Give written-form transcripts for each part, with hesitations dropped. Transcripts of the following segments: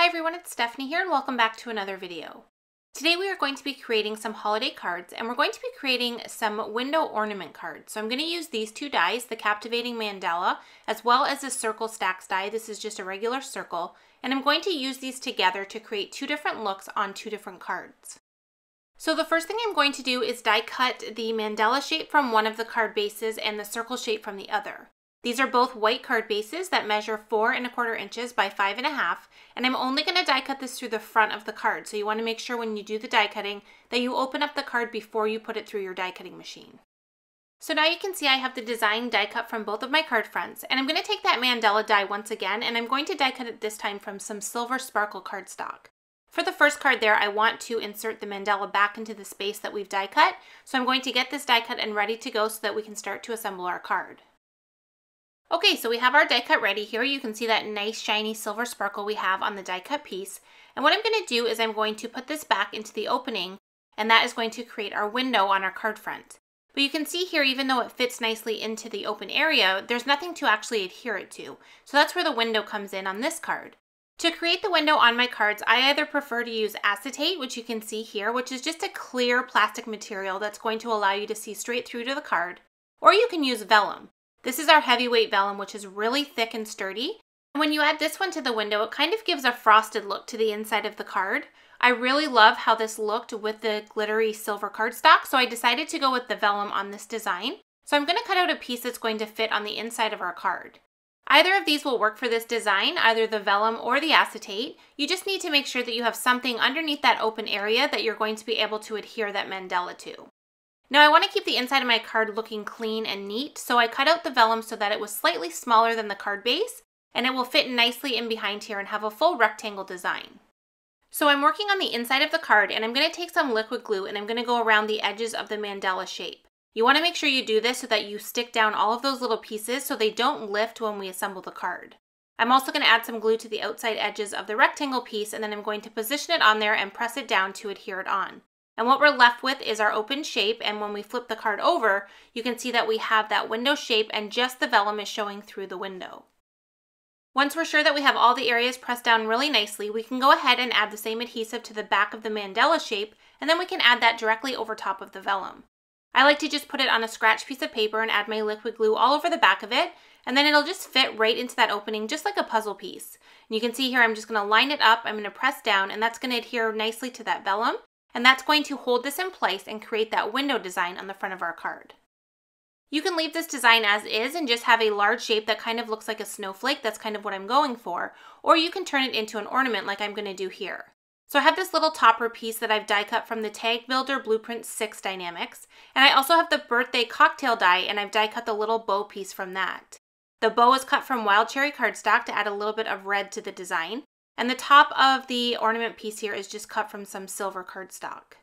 Hi everyone, it's Stephanie here and welcome back to another video. Today we are going to be creating some holiday cards and we're going to be creating some window ornament cards. So I'm going to use these two dies, the Captivating Mandala, as well as the circle STAX die. This is just a regular circle, and I'm going to use these together to create two different looks on two different cards. So the first thing I'm going to do is die cut the mandala shape from one of the card bases and the circle shape from the other. These are both white card bases that measure 4 1/4 inches by 5 1/2, and I'm only going to die cut this through the front of the card. So you want to make sure when you do the die cutting that you open up the card before you put it through your die cutting machine. So now you can see I have the design die cut from both of my card fronts, and I'm going to take that mandala die once again, and I'm going to die cut it this time from some silver sparkle cardstock. For the first card there, I want to insert the mandala back into the space that we've die cut, so I'm going to get this die cut and ready to go so that we can start to assemble our card. Okay, so we have our die cut ready here. You can see that nice shiny silver sparkle we have on the die cut piece. And what I'm going to do is I'm going to put this back into the opening, and that is going to create our window on our card front. But you can see here, even though it fits nicely into the open area, there's nothing to actually adhere it to. So that's where the window comes in on this card. To create the window on my cards, I either prefer to use acetate, which you can see here, which is just a clear plastic material that's going to allow you to see straight through to the card, or you can use vellum. This is our heavyweight vellum, which is really thick and sturdy. And when you add this one to the window, it kind of gives a frosted look to the inside of the card. I really love how this looked with the glittery silver cardstock, so I decided to go with the vellum on this design. So I'm going to cut out a piece that's going to fit on the inside of our card. Either of these will work for this design, either the vellum or the acetate. You just need to make sure that you have something underneath that open area that you're going to be able to adhere that mandala to. Now I want to keep the inside of my card looking clean and neat, so I cut out the vellum so that it was slightly smaller than the card base, and it will fit nicely in behind here and have a full rectangle design. So I'm working on the inside of the card, and I'm going to take some liquid glue and I'm going to go around the edges of the mandala shape. You want to make sure you do this so that you stick down all of those little pieces so they don't lift when we assemble the card. I'm also going to add some glue to the outside edges of the rectangle piece, and then I'm going to position it on there and press it down to adhere it on. And what we're left with is our open shape, and when we flip the card over, you can see that we have that window shape and just the vellum is showing through the window. Once we're sure that we have all the areas pressed down really nicely, we can go ahead and add the same adhesive to the back of the mandala shape, and then we can add that directly over top of the vellum. I like to just put it on a scratch piece of paper and add my liquid glue all over the back of it, and then it'll just fit right into that opening just like a puzzle piece. And you can see here I'm just going to line it up, I'm going to press down, and that's going to adhere nicely to that vellum. And that's going to hold this in place and create that window design on the front of our card. You can leave this design as is and just have a large shape that kind of looks like a snowflake. That's kind of what I'm going for. Or you can turn it into an ornament like I'm going to do here. So I have this little topper piece that I've die cut from the Tag Builder Blueprint 6 Die-namics. And I also have the birthday cocktail die, and I've die cut the little bow piece from that. The bow is cut from wild cherry cardstock to add a little bit of red to the design. And the top of the ornament piece here is just cut from some silver cardstock.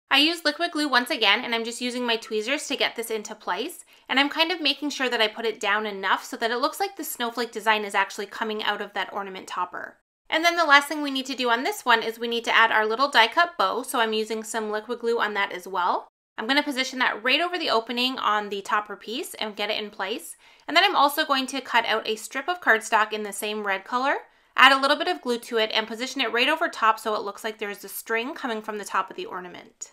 I used liquid glue once again, and I'm just using my tweezers to get this into place. And I'm kind of making sure that I put it down enough so that it looks like the snowflake design is actually coming out of that ornament topper. And then the last thing we need to do on this one is we need to add our little die cut bow, so I'm using some liquid glue on that as well. I'm going to position that right over the opening on the topper piece and get it in place. And then I'm also going to cut out a strip of cardstock in the same red color. Add a little bit of glue to it and position it right over top so it looks like there's a string coming from the top of the ornament.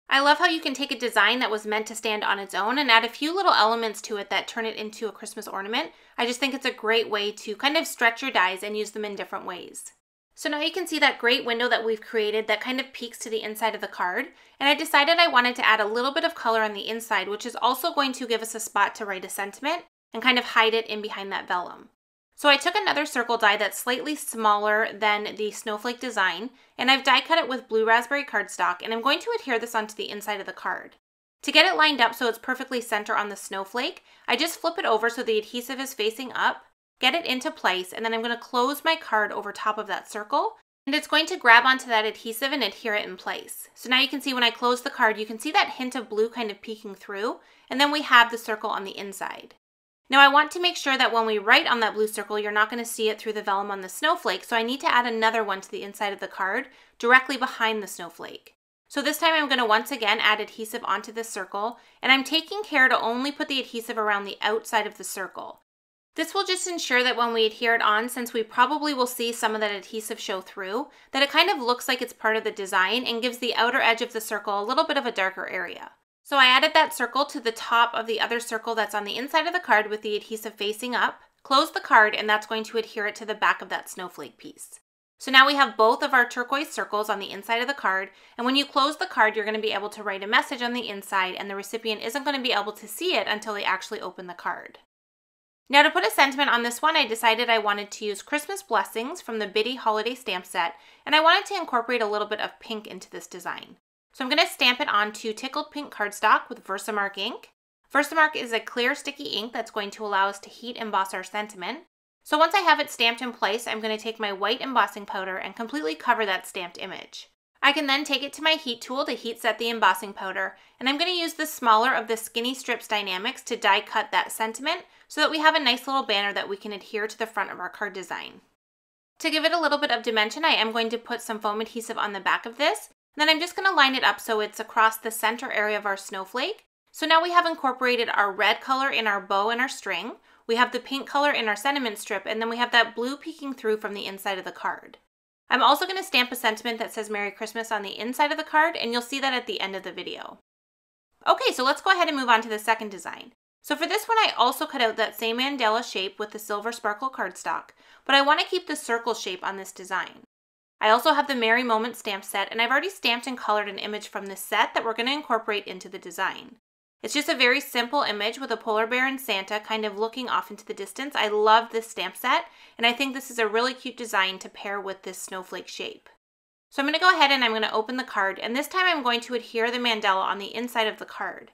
I love how you can take a design that was meant to stand on its own and add a few little elements to it that turn it into a Christmas ornament. I just think it's a great way to kind of stretch your dies and use them in different ways. So now you can see that great window that we've created that kind of peeks to the inside of the card, and I decided I wanted to add a little bit of color on the inside, which is also going to give us a spot to write a sentiment and kind of hide it in behind that vellum. So I took another circle die that's slightly smaller than the snowflake design, and I've die cut it with blue raspberry cardstock, and I'm going to adhere this onto the inside of the card. To get it lined up so it's perfectly center on the snowflake, I just flip it over so the adhesive is facing up, get it into place, and then I'm going to close my card over top of that circle, and it's going to grab onto that adhesive and adhere it in place. So now you can see when I close the card, you can see that hint of blue kind of peeking through, and then we have the circle on the inside. Now I want to make sure that when we write on that blue circle, you're not going to see it through the vellum on the snowflake, so I need to add another one to the inside of the card, directly behind the snowflake. So this time I'm going to once again add adhesive onto this circle, and I'm taking care to only put the adhesive around the outside of the circle. This will just ensure that when we adhere it on, since we probably will see some of that adhesive show through, that it kind of looks like it's part of the design and gives the outer edge of the circle a little bit of a darker area. So I added that circle to the top of the other circle that's on the inside of the card with the adhesive facing up, closed the card, and that's going to adhere it to the back of that snowflake piece. So now we have both of our turquoise circles on the inside of the card, and when you close the card, you're going to be able to write a message on the inside, and the recipient isn't going to be able to see it until they actually open the card. Now to put a sentiment on this one, I decided I wanted to use Christmas Blessings from the Biddy Holiday Stamp Set, and I wanted to incorporate a little bit of pink into this design. So I'm going to stamp it onto Tickled pink cardstock with Versamark ink. Versamark is a clear sticky ink that's going to allow us to heat emboss our sentiment. So once I have it stamped in place, I'm going to take my white embossing powder and completely cover that stamped image. I can then take it to my heat tool to heat set the embossing powder, and I'm going to use the smaller of the Skinny Strips Die-namics to die cut that sentiment so that we have a nice little banner that we can adhere to the front of our card design. To give it a little bit of dimension, I am going to put some foam adhesive on the back of this, and then I'm just going to line it up so it's across the center area of our snowflake. So now we have incorporated our red color in our bow and our string, we have the pink color in our sentiment strip, and then we have that blue peeking through from the inside of the card. I'm also going to stamp a sentiment that says Merry Christmas on the inside of the card, and you'll see that at the end of the video. Okay, so let's go ahead and move on to the second design. So for this one, I also cut out that same mandala shape with the silver sparkle cardstock, but I want to keep the circle shape on this design. I also have the Merry Moment stamp set, and I've already stamped and colored an image from this set that we're going to incorporate into the design. It's just a very simple image with a polar bear and Santa kind of looking off into the distance. I love this stamp set, and I think this is a really cute design to pair with this snowflake shape. So I'm going to go ahead and I'm going to open the card, and this time I'm going to adhere the mandala on the inside of the card.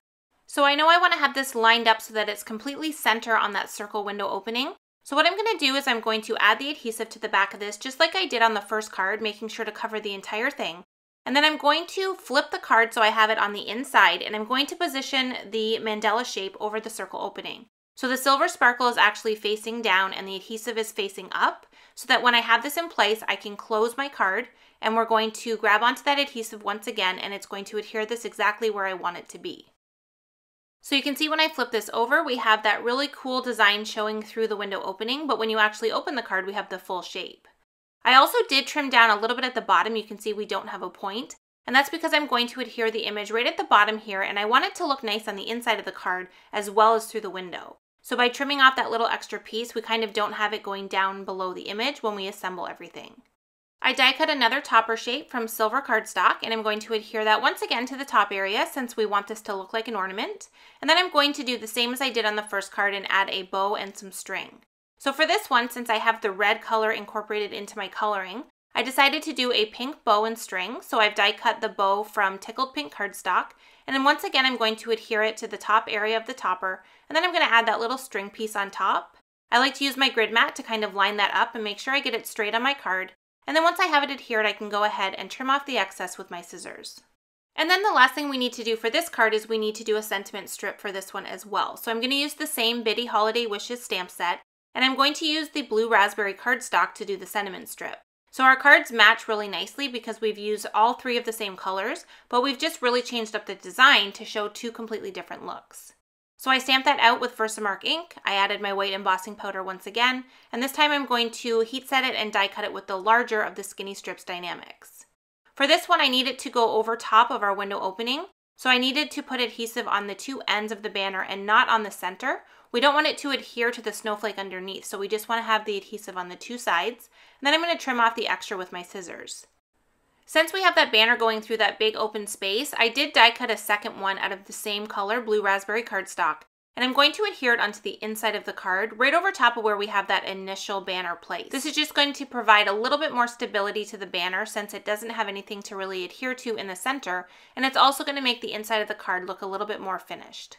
So I know I want to have this lined up so that it's completely center on that circle window opening. So what I'm going to do is I'm going to add the adhesive to the back of this just like I did on the first card, making sure to cover the entire thing. And then I'm going to flip the card so I have it on the inside, and I'm going to position the mandala shape over the circle opening. So the silver sparkle is actually facing down and the adhesive is facing up, so that when I have this in place, I can close my card, and we're going to grab onto that adhesive once again, and it's going to adhere this exactly where I want it to be. So you can see when I flip this over, we have that really cool design showing through the window opening, but when you actually open the card, we have the full shape. I also did trim down a little bit at the bottom. You can see we don't have a point, and that's because I'm going to adhere the image right at the bottom here, and I want it to look nice on the inside of the card as well as through the window. So by trimming off that little extra piece, we kind of don't have it going down below the image when we assemble everything. I die cut another topper shape from silver cardstock, and I'm going to adhere that once again to the top area since we want this to look like an ornament. And then I'm going to do the same as I did on the first card and add a bow and some string. So for this one, since I have the red color incorporated into my coloring, I decided to do a pink bow and string. So I've die cut the bow from Tickled pink cardstock, and then once again I'm going to adhere it to the top area of the topper, and then I'm going to add that little string piece on top. I like to use my grid mat to kind of line that up and make sure I get it straight on my card, and then once I have it adhered, I can go ahead and trim off the excess with my scissors. And then the last thing we need to do for this card is we need to do a sentiment strip for this one as well. So I'm going to use the same Biddy Holiday Wishes stamp set, and I'm going to use the blue raspberry cardstock to do the sentiment strip. So our cards match really nicely because we've used all three of the same colors, but we've just really changed up the design to show two completely different looks. So I stamped that out with Versamark ink. I added my white embossing powder once again, and this time I'm going to heat set it and die cut it with the larger of the Skinny Strips Die-namics. For this one, I need it to go over top of our window opening, so I needed to put adhesive on the two ends of the banner and not on the center. We don't want it to adhere to the snowflake underneath, so we just want to have the adhesive on the two sides, and then I'm going to trim off the extra with my scissors. Since we have that banner going through that big open space, I did die cut a second one out of the same color, blue raspberry cardstock, and I'm going to adhere it onto the inside of the card, right over top of where we have that initial banner placed. This is just going to provide a little bit more stability to the banner since it doesn't have anything to really adhere to in the center, and it's also going to make the inside of the card look a little bit more finished.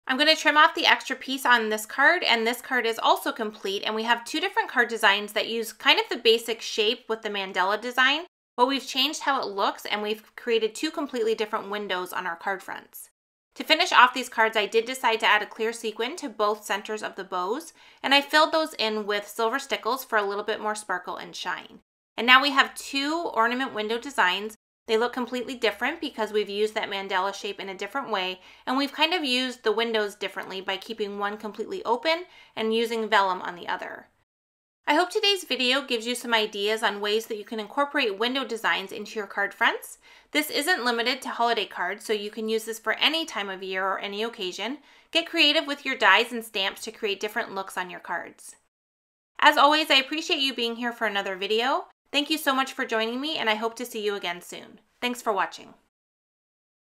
I'm going to trim off the extra piece on this card, and this card is also complete, and we have two different card designs that use kind of the basic shape with the mandala design, but we've changed how it looks, and we've created two completely different windows on our card fronts. To finish off these cards, I did decide to add a clear sequin to both centers of the bows, and I filled those in with silver stickles for a little bit more sparkle and shine. And now we have two ornament window designs They look completely different because we've used that mandala shape in a different way, and we've kind of used the windows differently by keeping one completely open and using vellum on the other. I hope today's video gives you some ideas on ways that you can incorporate window designs into your card fronts. This isn't limited to holiday cards, so you can use this for any time of year or any occasion. Get creative with your dies and stamps to create different looks on your cards. As always, I appreciate you being here for another video. Thank you so much for joining me, and I hope to see you again soon. Thanks for watching.